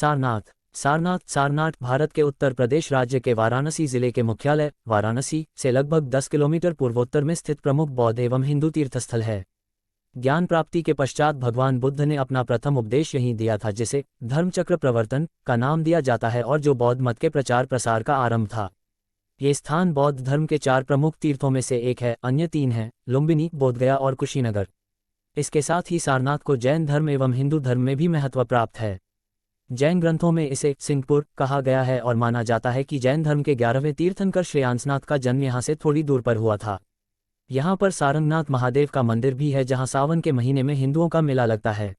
सारनाथ। सारनाथ भारत के उत्तर प्रदेश राज्य के वाराणसी जिले के मुख्यालय वाराणसी से लगभग 10 किलोमीटर पूर्वोत्तर में स्थित प्रमुख बौद्ध एवं हिंदू तीर्थस्थल है। ज्ञान प्राप्ति के पश्चात भगवान बुद्ध ने अपना प्रथम उपदेश यहीं दिया था, जिसे धर्मचक्र प्रवर्तन का नाम दिया जाता है और जो बौद्ध मत के प्रचार प्रसार का आरंभ था। ये स्थान बौद्ध धर्म के 4 प्रमुख तीर्थों में से एक है, अन्य 3 हैं, लुम्बिनी, बोधगया और कुशीनगर। इसके साथ ही सारनाथ को जैन धर्म एवं हिंदू धर्म में भी महत्व प्राप्त है। जैन ग्रंथों में इसे सिंहपुर कहा गया है और माना जाता है कि जैन धर्म के 11वें तीर्थंकर श्रेयांसनाथ का जन्म यहाँ से थोड़ी दूर पर हुआ था। यहाँ पर सारंगनाथ महादेव का मंदिर भी है, जहाँ सावन के महीने में हिंदुओं का मेला लगता है।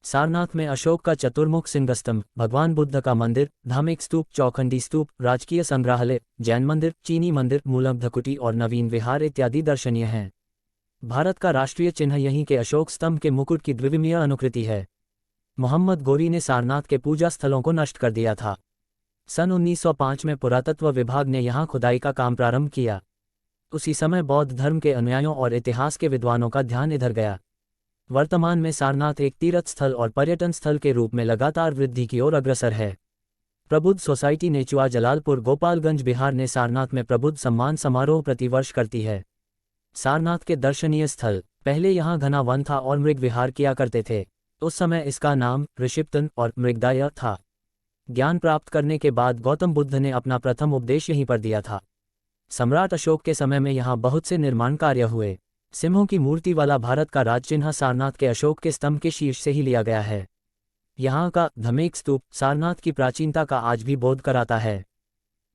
सारनाथ में अशोक का चतुर्मुख सिंहस्तंभ, भगवान बुद्ध का मंदिर, धार्मिक स्तूप, चौखंडी स्तूप, राजकीय संग्रहालय, जैन मंदिर, चीनी मंदिर, मूलमधकुटी और नवीन विहार इत्यादि दर्शनीय हैं। भारत का राष्ट्रीय चिन्ह यहीं के अशोक स्तंभ के मुकुट की द्विविमीय अनुकृति है। मोहम्मद गोरी ने सारनाथ के पूजा स्थलों को नष्ट कर दिया था। सन 1905 में पुरातत्व विभाग ने यहाँ खुदाई का काम प्रारंभ किया। उसी समय बौद्ध धर्म के अनुयायियों और इतिहास के विद्वानों का ध्यान इधर गया। वर्तमान में सारनाथ एक तीर्थ स्थल और पर्यटन स्थल के रूप में लगातार वृद्धि की ओर अग्रसर है। प्रबुद्ध सोसाइटी नेचुआ जलालपुर गोपालगंज बिहार ने सारनाथ में प्रबुद्ध सम्मान समारोह प्रतिवर्ष करती है। सारनाथ के दर्शनीय स्थल, पहले यहाँ घना वन था और मृग विहार किया करते थे। उस समय इसका नाम ऋषिपतन और मृगदाय था। ज्ञान प्राप्त करने के बाद गौतम बुद्ध ने अपना प्रथम उपदेश यहीं पर दिया था। सम्राट अशोक के समय में यहाँ बहुत से निर्माण कार्य हुए। सिंहों की मूर्ति वाला भारत का राज चिन्ह सारनाथ के अशोक के स्तंभ के शीर्ष से ही लिया गया है। यहाँ का धमेक स्तूप सारनाथ की प्राचीनता का आज भी बोध कराता है।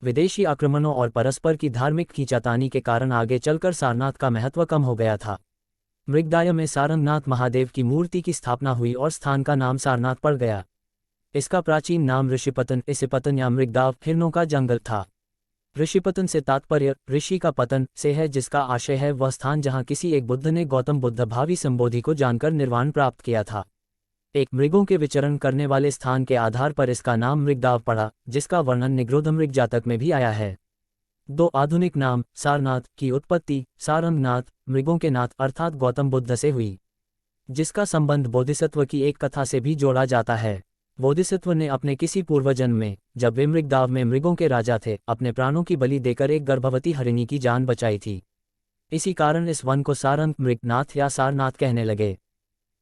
विदेशी आक्रमणों और परस्पर की धार्मिक खींचातानी के कारण आगे चलकर सारनाथ का महत्व कम हो गया था। मृगदाय में सारंगनाथ महादेव की मूर्ति की स्थापना हुई और स्थान का नाम सारनाथ पड़ गया। इसका प्राचीन नाम ऋषिपतन, इसिपतन या मृगदाव, हिरणों का जंगल था। ऋषिपतन से तात्पर्य ऋषि का पतन से है, जिसका आशय है वह स्थान जहाँ किसी एक बुद्ध ने गौतम बुद्ध भावी संबोधि को जानकर निर्वाण प्राप्त किया था। एक मृगों के विचरण करने वाले स्थान के आधार पर इसका नाम मृगदाव पड़ा, जिसका वर्णन निगरोध मृग जातक में भी आया है। 2 आधुनिक नाम सारनाथ की उत्पत्ति सारंगनाथ, मृगों के नाथ अर्थात गौतम बुद्ध से हुई, जिसका संबंध बोधिसत्व की एक कथा से भी जोड़ा जाता है। बोधिसत्व ने अपने किसी पूर्वजन्म में, जब वे मृगदाव में मृगों के राजा थे, अपने प्राणों की बलि देकर एक गर्भवती हरिणी की जान बचाई थी। इसी कारण इस वन को सारंग मृगनाथ या सारनाथ कहने लगे।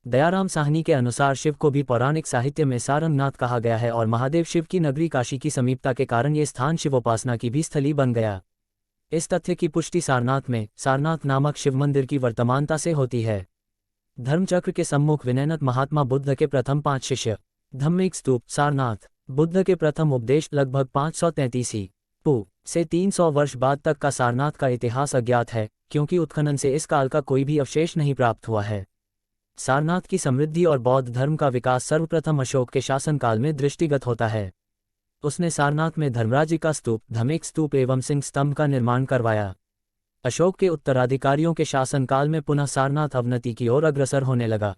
दयाराम साहनी के अनुसार शिव को भी पौराणिक साहित्य में सारंगनाथ कहा गया है और महादेव शिव की नगरी काशी की समीपता के कारण ये स्थान शिवोपासना की भी स्थली बन गया। इस तथ्य की पुष्टि सारनाथ में सारनाथ नामक शिव मंदिर की वर्तमानता से होती है। धर्मचक्र के सम्मुख विनयनत महात्मा बुद्ध के प्रथम 5 शिष्य। धम्मिक स्तूप सारनाथ, बुद्ध के प्रथम उपदेश लगभग 533 पू से 300 वर्ष बाद तक का सारनाथ का इतिहास अज्ञात है, क्योंकि उत्खनन से इस काल का कोई भी अवशेष नहीं प्राप्त हुआ है। सारनाथ की समृद्धि और बौद्ध धर्म का विकास सर्वप्रथम अशोक के शासनकाल में दृष्टिगत होता है। उसने सारनाथ में धर्मराज का स्तूप, धमेक स्तूप एवं सिंह स्तंभ का निर्माण करवाया। अशोक के उत्तराधिकारियों के शासनकाल में पुनः सारनाथ अवनति की ओर अग्रसर होने लगा।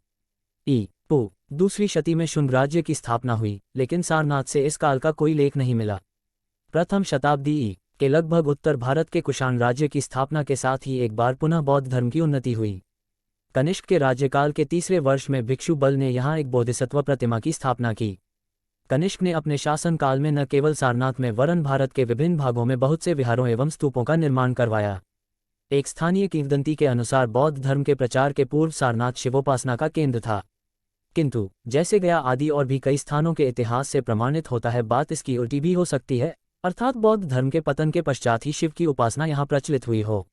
पू दूसरी शती में शुंग राज्य की स्थापना हुई, लेकिन सारनाथ से इस काल का कोई लेख नहीं मिला। प्रथम शताब्दी के लगभग उत्तर भारत के कुषाण राज्य की स्थापना के साथ ही एक बार पुनः बौद्ध धर्म की उन्नति हुई। कनिष्क के राज्यकाल के 3रे वर्ष में भिक्षु बल ने यहाँ एक बोधिसत्व प्रतिमा की स्थापना की। कनिष्क ने अपने शासनकाल में न केवल सारनाथ में वरन भारत के विभिन्न भागों में बहुत से विहारों एवं स्तूपों का निर्माण करवाया। एक स्थानीय किंवदंती के अनुसार बौद्ध धर्म के प्रचार के पूर्व सारनाथ शिवोपासना का केंद्र था, किंतु जैसे गया आदि और भी कई स्थानों के इतिहास से प्रमाणित होता है, बात इसकी उल्टी भी हो सकती है, अर्थात बौद्ध धर्म के पतन के पश्चात ही शिव की उपासना यहाँ प्रचलित हुई हो।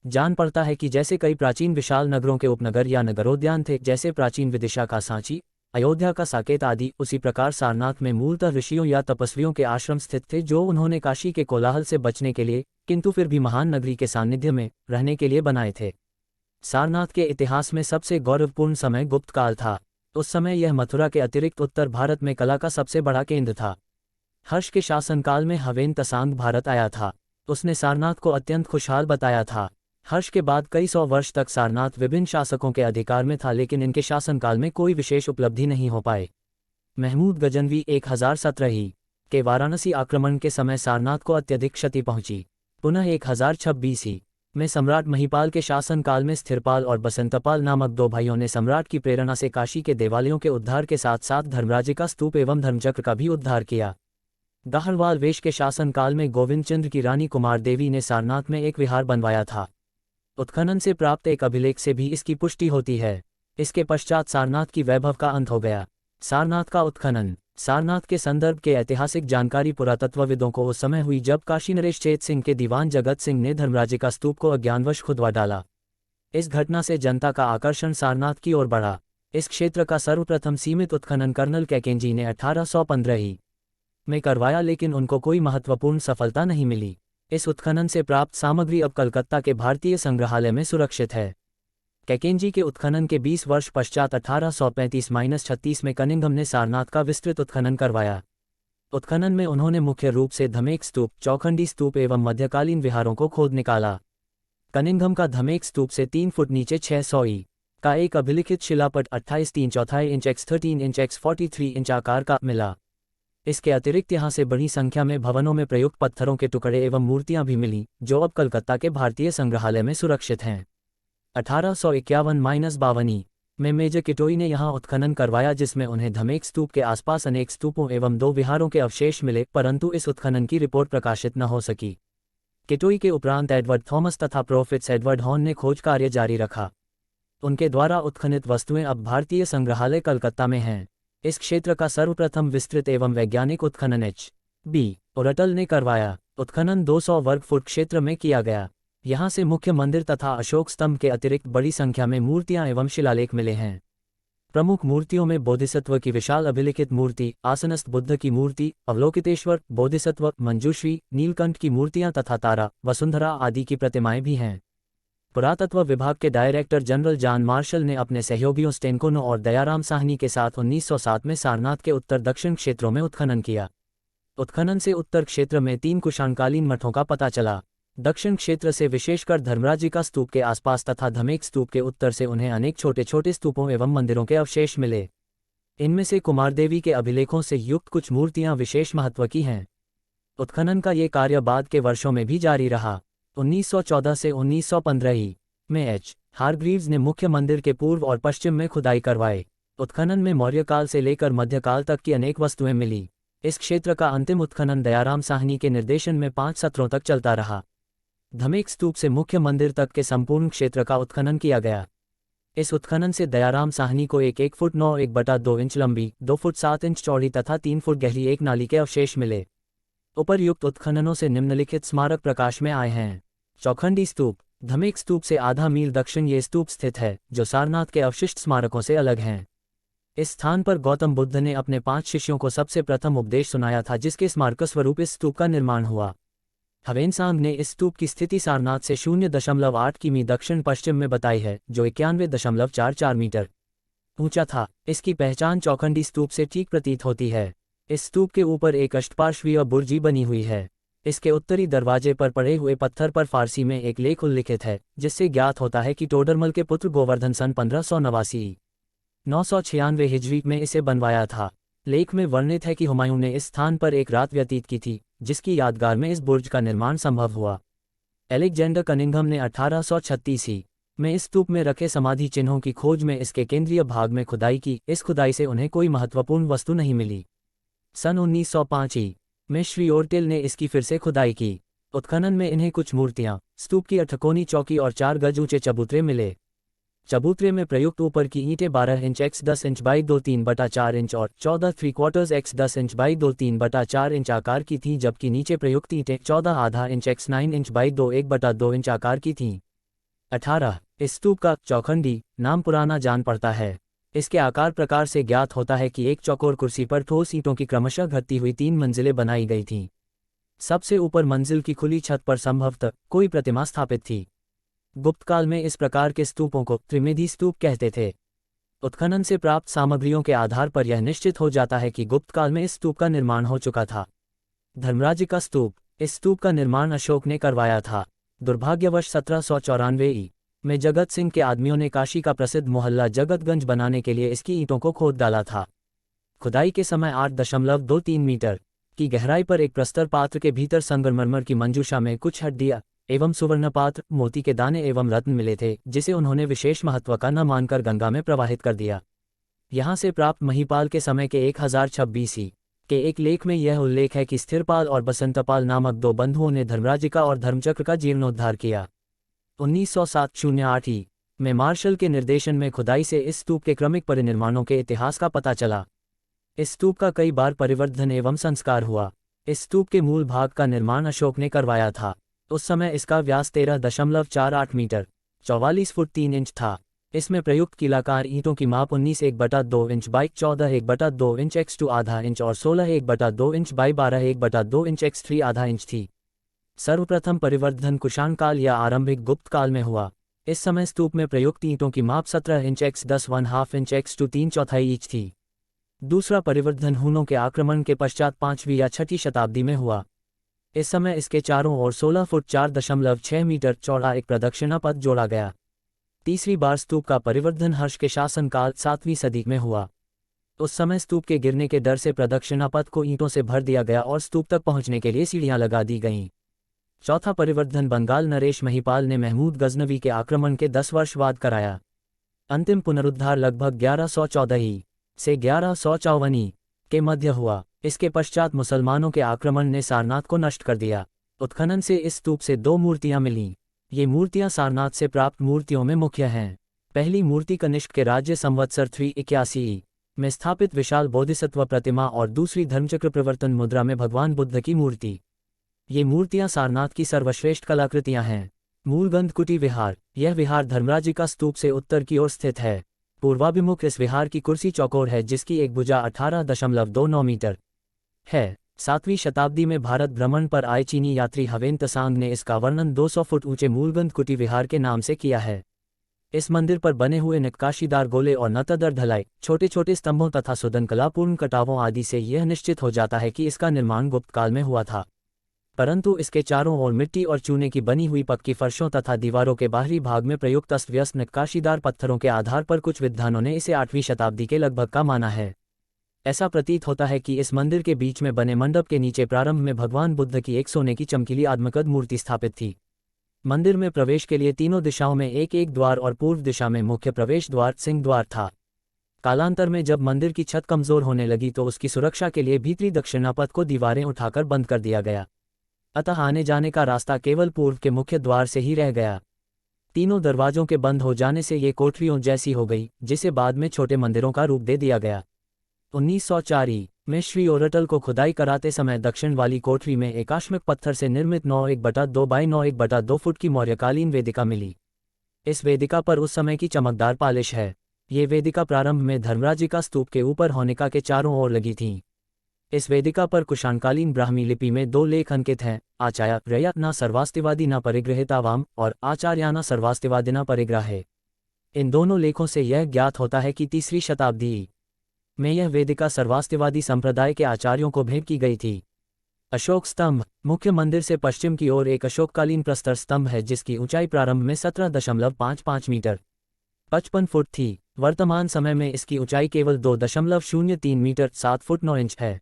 जान पड़ता है कि जैसे कई प्राचीन विशाल नगरों के उपनगर या नगरोद्यान थे, जैसे प्राचीन विदिशा का सांची, अयोध्या का साकेत आदि, उसी प्रकार सारनाथ में मूलतः ऋषियों या तपस्वियों के आश्रम स्थित थे, जो उन्होंने काशी के कोलाहल से बचने के लिए, किंतु फिर भी महान नगरी के सानिध्य में रहने के लिए बनाए थे। सारनाथ के इतिहास में सबसे गौरवपूर्ण समय गुप्त काल था। उस समय यह मथुरा के अतिरिक्त उत्तर भारत में कला का सबसे बड़ा केंद्र था। हर्ष के शासनकाल में हवेन तसांग भारत आया था। उसने सारनाथ को अत्यंत खुशहाल बताया था। हर्ष के बाद कई 100 वर्ष तक सारनाथ विभिन्न शासकों के अधिकार में था, लेकिन इनके शासनकाल में कोई विशेष उपलब्धि नहीं हो पाए। महमूद गजनवी 1017 के वाराणसी आक्रमण के समय सारनाथ को अत्यधिक क्षति पहुंची। पुनः 1026 में सम्राट महिपाल के शासनकाल में स्थिरपाल और बसंतपाल नामक दो भाइयों ने सम्राट की प्रेरणा से काशी के देवालयों के उद्धार के साथ साथ धर्मराज का स्तूप एवं धर्मचक्र का भी उद्धार किया। गहरवाल वेश के शासनकाल में गोविंद चंद्र की रानी कुमार देवी ने सारनाथ में एक विहार बनवाया था। उत्खनन से प्राप्त एक अभिलेख से भी इसकी पुष्टि होती है। इसके पश्चात सारनाथ की वैभव का अंत हो गया। सारनाथ का उत्खनन। सारनाथ के संदर्भ के ऐतिहासिक जानकारी पुरातत्वविदों को उस समय हुई जब काशी नरेश चेत सिंह के दीवान जगत सिंह ने धर्मराज का स्तूप को अज्ञानवश खुदवा डाला। इस घटना से जनता का आकर्षण सारनाथ की ओर बढ़ा। इस क्षेत्र का सर्वप्रथम सीमित उत्खनन कर्नल कैकेंजी ने 1815 में करवाया, लेकिन उनको कोई महत्वपूर्ण सफलता नहीं मिली। इस उत्खनन से प्राप्त सामग्री अब कलकत्ता के भारतीय संग्रहालय में सुरक्षित है। कैकेंजी के उत्खनन के 20 वर्ष पश्चात 1835-36 में कनिंघम ने सारनाथ का विस्तृत उत्खनन करवाया। उत्खनन में उन्होंने मुख्य रूप से धमेक स्तूप, चौखंडी स्तूप एवं मध्यकालीन विहारों को खोद निकाला। कनिंघम का धमेक स्तूप से 3 फुट नीचे 600 ई का एक अभिलिखित शिलापट 28.75 inch x 13 inch x 43 inch आकार का मिला। इसके अतिरिक्त यहाँ से बड़ी संख्या में भवनों में प्रयुक्त पत्थरों के टुकड़े एवं मूर्तियां भी मिली, जो अब कलकत्ता के भारतीय संग्रहालय में सुरक्षित हैं। 1851-52 में मेजर किटोई ने यहाँ उत्खनन करवाया, जिसमें उन्हें धमेक स्तूप के आसपास अनेक स्तूपों एवं 2 विहारों के अवशेष मिले, परंतु इस उत्खनन की रिपोर्ट प्रकाशित न हो सकी। किटोई के उपरांत एडवर्ड थॉमस तथा प्रोफिट्स एडवर्ड हॉर्न ने खोज कार्य जारी रखा। उनके द्वारा उत्खनित वस्तुएं अब भारतीय संग्रहालय कलकत्ता में हैं। इस क्षेत्र का सर्वप्रथम विस्तृत एवं वैज्ञानिक उत्खनन H.B. ओरटल ने करवाया। उत्खनन 200 वर्ग फुट क्षेत्र में किया गया। यहाँ से मुख्य मंदिर तथा अशोक स्तंभ के अतिरिक्त बड़ी संख्या में मूर्तियां एवं शिलालेख मिले हैं। प्रमुख मूर्तियों में बोधिसत्व की विशाल अभिलिखित मूर्ति, आसनस्थ बुद्ध की मूर्ति, अवलोकितेश्वर, बोधिसत्व, मंजूश्री, नीलकंठ की मूर्तियां तथा तारा, वसुंधरा आदि की प्रतिमाएं भी हैं। पुरातत्व विभाग के डायरेक्टर जनरल जॉन मार्शल ने अपने सहयोगियों स्टेनकोनो और दयाराम साहनी के साथ 1907 में सारनाथ के उत्तर दक्षिण क्षेत्रों में उत्खनन किया। उत्खनन से उत्तर क्षेत्र में 3 कुषाणकालीन मठों का पता चला। दक्षिण क्षेत्र से विशेषकर धर्मराज का स्तूप के आसपास तथा धमेक स्तूप के उत्तर से उन्हें अनेक छोटे छोटे स्तूपों एवं मंदिरों के अवशेष मिले। इनमें से कुमारदेवी के अभिलेखों से युक्त कुछ मूर्तियां विशेष महत्व की हैं। उत्खनन का ये कार्य बाद के वर्षों में भी जारी रहा। 1914 से 1915 में H. हारग्रीव्स ने मुख्य मंदिर के पूर्व और पश्चिम में खुदाई करवाए। उत्खनन में मौर्यकाल से लेकर मध्यकाल तक की अनेक वस्तुएं मिली। इस क्षेत्र का अंतिम उत्खनन दयाराम साहनी के निर्देशन में 5 सत्रों तक चलता रहा। धमेक स्तूप से मुख्य मंदिर तक के संपूर्ण क्षेत्र का उत्खनन किया गया। इस उत्खनन से दयाराम साहनी को 1 फुट 9 1/2 इंच लंबी, 2 फुट 7 इंच चौड़ी तथा 3 फुट गहरी एक नाली के अवशेष मिले। उपर्युक्त उत्खननों से निम्नलिखित स्मारक प्रकाश में आए हैं। चौखंडी स्तूप। धमेक स्तूप से आधा मील दक्षिण ये स्तूप स्थित है, जो सारनाथ के अवशिष्ट स्मारकों से अलग हैं। इस स्थान पर गौतम बुद्ध ने अपने 5 शिष्यों को सबसे प्रथम उपदेश सुनाया था, जिसके स्मारक स्वरूप इस स्तूप का निर्माण हुआ। हवेनसांग ने इस स्तूप की स्थिति सारनाथ से 0.8 किमी दक्षिण पश्चिम में बताई है, जो 91.44 मीटर ऊंचा था। इसकी पहचान चौखंडी स्तूप से ठीक प्रतीत होती है। इस स्तूप के ऊपर एक अष्टपार्श्वीय बुर्जी बनी हुई है। इसके उत्तरी दरवाजे पर पड़े हुए पत्थर पर फारसी में एक लेख उल्लिखित है, जिससे ज्ञात होता है कि टोडरमल के पुत्र गोवर्धन सन 1589 हिजरी में इसे बनवाया था। लेख में वर्णित है कि हुमायूं ने इस स्थान पर एक रात व्यतीत की थी, जिसकी यादगार में इस बुर्ज का निर्माण संभव हुआ। एलेक्जेंडर कनिंघम ने 1836 में इस स्तूप में रखे समाधि चिन्हों की खोज में इसके केंद्रीय भाग में खुदाई की। इस खुदाई से उन्हें कोई महत्वपूर्ण वस्तु नहीं मिली। सन 1905 में श्री ओरटेल ने इसकी फिर से खुदाई की। उत्खनन में इन्हें कुछ मूर्तियां, स्तूप की अठकोनी चौकी और 4 गज ऊंचे चबूतरे मिले। चबूतरे में प्रयुक्त ऊपर की ईंटें 12 inch x 10 inch by 2 3/4 inch और 14¾ x 10 इंच बाई 2 3/4 इंच आकार की थीं, जबकि नीचे प्रयुक्त ईंटें 14 inch x 9 inch by 2 1/2 inch आकार की थीं। 18 इस स्तूप का चौखंडी नाम पुराना जान पड़ता है। इसके आकार प्रकार से ज्ञात होता है कि एक चौकोर कुर्सी पर ठोस ईंटों की क्रमशः घटती हुई 3 मंजिलें बनाई गई थीं। सबसे ऊपर मंजिल की खुली छत पर संभवतः कोई प्रतिमा स्थापित थी। गुप्त काल में इस प्रकार के स्तूपों को त्रिमेधी स्तूप कहते थे। उत्खनन से प्राप्त सामग्रियों के आधार पर यह निश्चित हो जाता है कि गुप्त काल में इस स्तूप का निर्माण हो चुका था। धर्मराज का स्तूप। इस स्तूप का निर्माण अशोक ने करवाया था। दुर्भाग्यवश 1794 में जगत सिंह के आदमियों ने काशी का प्रसिद्ध मोहल्ला जगतगंज बनाने के लिए इसकी ईंटों को खोद डाला था। खुदाई के समय 8.23 मीटर की गहराई पर एक प्रस्तर पात्र के भीतर संगमरमर की मंजूषा में कुछ हड्डियां एवं सुवर्णपात्र, मोती के दाने एवं रत्न मिले थे, जिसे उन्होंने विशेष महत्व का न मानकर गंगा में प्रवाहित कर दिया। यहाँ से प्राप्त महिपाल के समय के 1026 के एक लेख में यह उल्लेख है कि स्थिरपाल और बसंतपाल नामक दो बंधुओं ने धर्मराजिका और धर्मचक्र का जीर्णोद्धार किया। 1907-08 में मार्शल के निर्देशन में खुदाई से इस स्तूप के क्रमिक परिनिर्माणों के इतिहास का पता चला। इस स्तूप का कई बार परिवर्धन एवं संस्कार हुआ। इस स्तूप के मूल भाग का निर्माण अशोक ने करवाया था। उस समय इसका व्यास 13.48 मीटर 44 फुट 3 इंच था। इसमें प्रयुक्त कीलाकार ईंटों की माप 19 1/2 इंच बाई 14 1/2 इंच x2 आधा इंच और 16 1/2 इंच बाई 12 1/2 इंच x3 आधा इंच थी। सर्वप्रथम परिवर्धन कुषाण काल या आरंभिक गुप्त काल में हुआ। इस समय स्तूप में प्रयुक्त ईंटों की माप 17 inch x10 1/2 inch x2 3/4 inch थी। दूसरा परिवर्धन हुनों के आक्रमण के पश्चात 5वीं या 6वीं शताब्दी में हुआ। इस समय इसके चारों ओर 16 फुट 4.6 मीटर चौड़ा एक प्रदक्षिणा पथ जोड़ा गया। तीसरी बार स्तूप का परिवर्धन हर्ष के शासनकाल 7वीं सदी में हुआ। उस समय स्तूप के गिरने के डर से प्रदक्षिणा पथ को ईंटों से भर दिया गया और स्तूप तक पहुंचने के लिए सीढ़ियां लगा दी गईं। चौथा परिवर्धन बंगाल नरेश महिपाल ने महमूद गजनवी के आक्रमण के 10 वर्ष बाद कराया। अंतिम पुनरुद्धार लगभग 1114 से 1154 के मध्य हुआ। इसके पश्चात मुसलमानों के आक्रमण ने सारनाथ को नष्ट कर दिया। उत्खनन से इस स्तूप से 2 मूर्तियां मिलीं। ये मूर्तियां सारनाथ से प्राप्त मूर्तियों में मुख्य हैं। पहली मूर्ति कनिष्क के राज्य संवत्सर 381 में स्थापित विशाल बोधिसत्व प्रतिमा और दूसरी धर्मचक्र प्रवर्तन मुद्रा में भगवान बुद्ध की मूर्ति। ये मूर्तियां सारनाथ की सर्वश्रेष्ठ कलाकृतियां हैं। मूलगंधकुटी विहार। यह विहार धर्मराजिका स्तूप से उत्तर की ओर स्थित है। पूर्वाभिमुख इस विहार की कुर्सी चौकोर है, जिसकी एक भुजा 18.29 मीटर है। 7वीं शताब्दी में भारत भ्रमण पर आए चीनी यात्री हवेन त्सांग ने इसका वर्णन 200 फुट ऊंचे मूलगंधकुटी विहार के नाम से किया है। इस मंदिर पर बने हुए नक्काशीदार गोले और नतदर ढलाई, छोटे छोटे स्तंभों तथा सुदनकलापूर्ण कटावों आदि से यह निश्चित हो जाता है कि इसका निर्माण गुप्त काल में हुआ था। परंतु इसके चारों ओर मिट्टी और चूने की बनी हुई पक्की फर्शों तथा दीवारों के बाहरी भाग में प्रयुक्त अस्त व्यस्त नक्काशीदार पत्थरों के आधार पर कुछ विद्वानों ने इसे 8वीं शताब्दी के लगभग का माना है। ऐसा प्रतीत होता है कि इस मंदिर के बीच में बने मंडप के नीचे प्रारंभ में भगवान बुद्ध की एक सोने की चमकीली आत्मकद मूर्ति स्थापित थी। मंदिर में प्रवेश के लिए तीनों दिशाओं में एक एक द्वार और पूर्व दिशा में मुख्य प्रवेश द्वार सिंह द्वार था। कालांतर में जब मंदिर की छत कमजोर होने लगी तो उसकी सुरक्षा के लिए भीतरी दक्षिणापथ को दीवारें उठाकर बंद कर दिया गया। अतः आने जाने का रास्ता केवल पूर्व के मुख्य द्वार से ही रह गया। तीनों दरवाजों के बंद हो जाने से ये कोठरियों जैसी हो गई, जिसे बाद में छोटे मंदिरों का रूप दे दिया गया। 1904 में श्री ओरटल को खुदाई कराते समय दक्षिण वाली कोठरी में एकाश्मक पत्थर से निर्मित 9 बाई 9 फुट की मौर्यकालीन वेदिका मिली। इस वेदिका पर उस समय की चमकदार पालिश है। ये वेदिका प्रारंभ में धर्मराजिका स्तूप के ऊपर होनिका के चारों ओर लगी थीं। इस वेदिका पर कुषाणकालीन ब्राह्मी लिपि में 2 लेख अंकित हैं, आचार्य न सर्वास्तिवादी न परिग्रहितावाम और आचार्याना सर्वास्तिवादिना परिग्रहे। इन दोनों लेखों से यह ज्ञात होता है कि 3री शताब्दी में यह वेदिका सर्वास्तिवादी संप्रदाय के आचार्यों को भेंट की गई थी। अशोक स्तंभ। मुख्य मंदिर से पश्चिम की ओर एक अशोककालीन प्रस्तर स्तंभ है, जिसकी ऊंचाई प्रारंभ में 17.55 मीटर 55 फुट थी। वर्तमान समय में इसकी ऊंचाई केवल 2.03 मीटर 7 फुट 9 इंच है।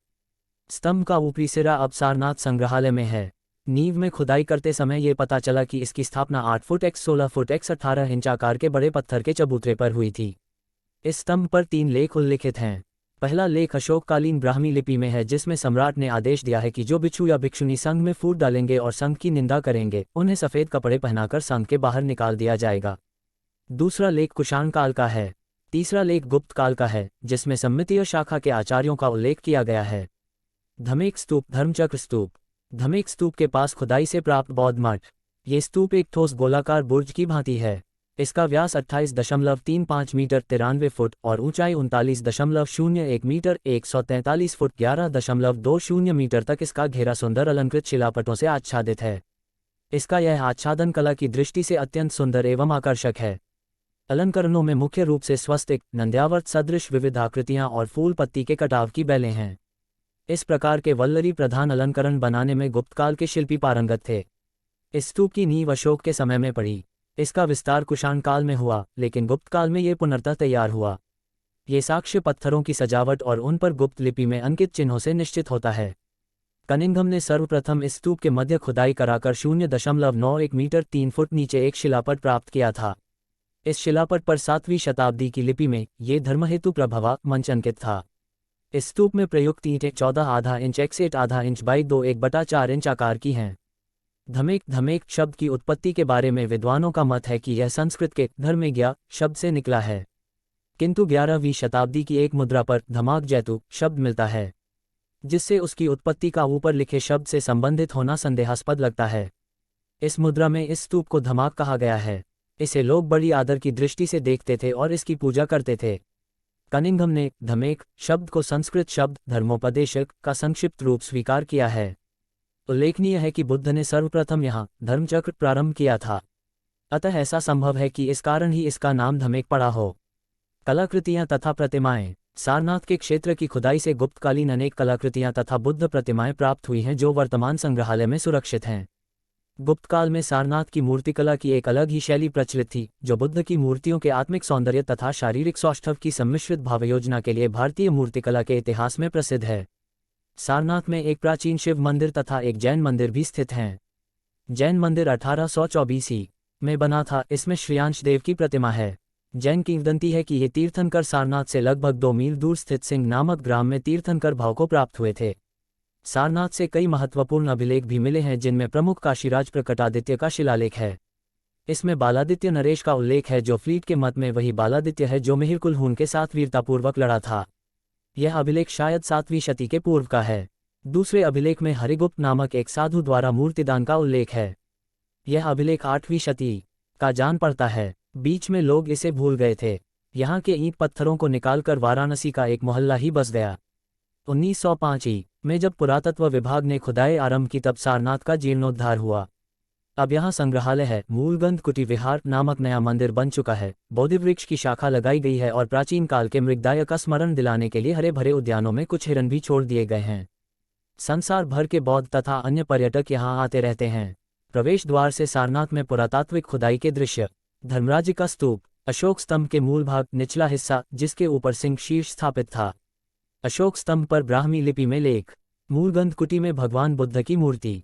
स्तंभ का ऊपरी सिरा अब सारनाथ संग्रहालय में है। नींव में खुदाई करते समय ये पता चला कि इसकी स्थापना 8 foot x 16 foot x 18 inch आकार के बड़े पत्थर के चबूतरे पर हुई थी। इस स्तंभ पर 3 लेख उल्लिखित हैं। पहला लेख अशोककालीन ब्राह्मी लिपि में है, जिसमें सम्राट ने आदेश दिया है कि जो भिक्षु या भिक्षुणी संघ में फूट डालेंगे और संघ की निंदा करेंगे, उन्हें सफ़ेद कपड़े पहनाकर संघ के बाहर निकाल दिया जाएगा। दूसरा लेख कुषाण काल का है। तीसरा लेख गुप्त काल का है, जिसमें सम्मितीय शाखा के आचार्यों का उल्लेख किया गया है। धमेक स्तूप। धर्मचक्र स्तूप। धमेक स्तूप के पास खुदाई से प्राप्त बौद्ध मठ। ये स्तूप एक ठोस गोलाकार बुर्ज की भांति है। इसका व्यास 28.35 मीटर 93 फुट और ऊंचाई 39.01 मीटर 143 फुट 11.20 मीटर तक इसका घेरा सुंदर अलंकृत शिलापटों से आच्छादित है। इसका यह आच्छादन कला की दृष्टि से अत्यंत सुंदर एवं आकर्षक है। अलंकरणों में मुख्य रूप से स्वस्तिक, नंद्यावर्त सदृश विविध आकृतियां और फूल पत्ती के कटाव की बेलें हैं। इस प्रकार के वल्लरी प्रधान अलंकरण बनाने में गुप्तकाल के शिल्पी पारंगत थे। इस स्तूप की नींव अशोक के समय में पड़ी। इसका विस्तार कुषाण काल में हुआ, लेकिन गुप्त काल में ये पुनर्तः तैयार हुआ। ये साक्ष्य पत्थरों की सजावट और उन पर गुप्त लिपि में अंकित चिन्हों से निश्चित होता है। कनिंघम ने सर्वप्रथम इस स्तूप के मध्य खुदाई कराकर 0.91 मीटर 3 फुट नीचे एक शिलापट प्राप्त किया था। इस शिलापट पर 7वीं शताब्दी की लिपि में ये धर्महेतु प्रभवा मंच अंकित था। इस स्तूप में प्रयुक्त ईंटें 14 आधा inch x 8 inch by 2 1/4 inch आकार की हैं। धमेक धमेक शब्द की उत्पत्ति के बारे में विद्वानों का मत है कि यह संस्कृत के धर्मेज्ञा शब्द से निकला है, किंतु 11वीं शताब्दी की एक मुद्रा पर धमाक जैतु शब्द मिलता है, जिससे उसकी उत्पत्ति का ऊपर लिखे शब्द से संबंधित होना संदेहास्पद लगता है। इस मुद्रा में इस स्तूप को धमाक कहा गया है। इसे लोग बड़ी आदर की दृष्टि से देखते थे और इसकी पूजा करते थे। कनिंघम ने धमेक शब्द को संस्कृत शब्द धर्मोपदेशक का संक्षिप्त रूप स्वीकार किया है। उल्लेखनीय है कि बुद्ध ने सर्वप्रथम यहाँ धर्मचक्र प्रारंभ किया था, अतः ऐसा संभव है कि इस कारण ही इसका नाम धमेक पड़ा हो। कलाकृतियाँ तथा प्रतिमाएं। सारनाथ के क्षेत्र की खुदाई से गुप्तकालीन अनेक कलाकृतियाँ तथा बुद्ध प्रतिमाएं प्राप्त हुई हैं जो वर्तमान संग्रहालय में सुरक्षित हैं। गुप्तकाल में सारनाथ की मूर्तिकला की एक अलग ही शैली प्रचलित थी, जो बुद्ध की मूर्तियों के आत्मिक सौंदर्य तथा शारीरिक सौष्ठव की सम्मिश्रित भावयोजना के लिए भारतीय मूर्तिकला के इतिहास में प्रसिद्ध है। सारनाथ में एक प्राचीन शिव मंदिर तथा एक जैन मंदिर भी स्थित हैं। जैन मंदिर 1824 में बना था। इसमें श्रेयांश देव की प्रतिमा है। जैन किंवदंती है कि ये तीर्थंकर सारनाथ से लगभग 2 मील दूर स्थित सिंह नामक ग्राम में तीर्थंकर भाव को प्राप्त हुए थे। सारनाथ से कई महत्वपूर्ण अभिलेख भी मिले हैं, जिनमें प्रमुख काशीराज प्रकटादित्य का शिलालेख है। इसमें बालादित्य नरेश का उल्लेख है, जो फ्लीट के मत में वही बालादित्य है जो मिहिर कुलहून के साथ वीरतापूर्वक लड़ा था। यह अभिलेख शायद 7वीं शती के पूर्व का है। दूसरे अभिलेख में हरिगुप्त नामक एक साधु द्वारा मूर्तिदान का उल्लेख है। यह अभिलेख 8वीं शती का जान पड़ता है। बीच में लोग इसे भूल गए थे। यहाँ के ईंट पत्थरों को निकालकर वाराणसी का एक मोहल्ला ही बस गया। 1905 में जब पुरातत्व विभाग ने खुदाई आरंभ की, तब सारनाथ का जीर्णोद्धार हुआ। अब यहाँ संग्रहालय है। मूलगंध कुटी विहार नामक नया मंदिर बन चुका है। बोधिवृक्ष की शाखा लगाई गई है और प्राचीन काल के मृगदाय का स्मरण दिलाने के लिए हरे भरे उद्यानों में कुछ हिरन भी छोड़ दिए गए हैं। संसार भर के बौद्ध तथा अन्य पर्यटक यहाँ आते रहते हैं। प्रवेश द्वार से सारनाथ में पुरातात्विक खुदाई के दृश्य। धर्मराज का स्तूप। अशोक स्तंभ के मूल भाग निचला हिस्सा, जिसके ऊपर सिंह शीर्ष स्थापित था। अशोक स्तंभ पर ब्राह्मी लिपि में लेख। मूलगंध कुटी में भगवान बुद्ध की मूर्ति।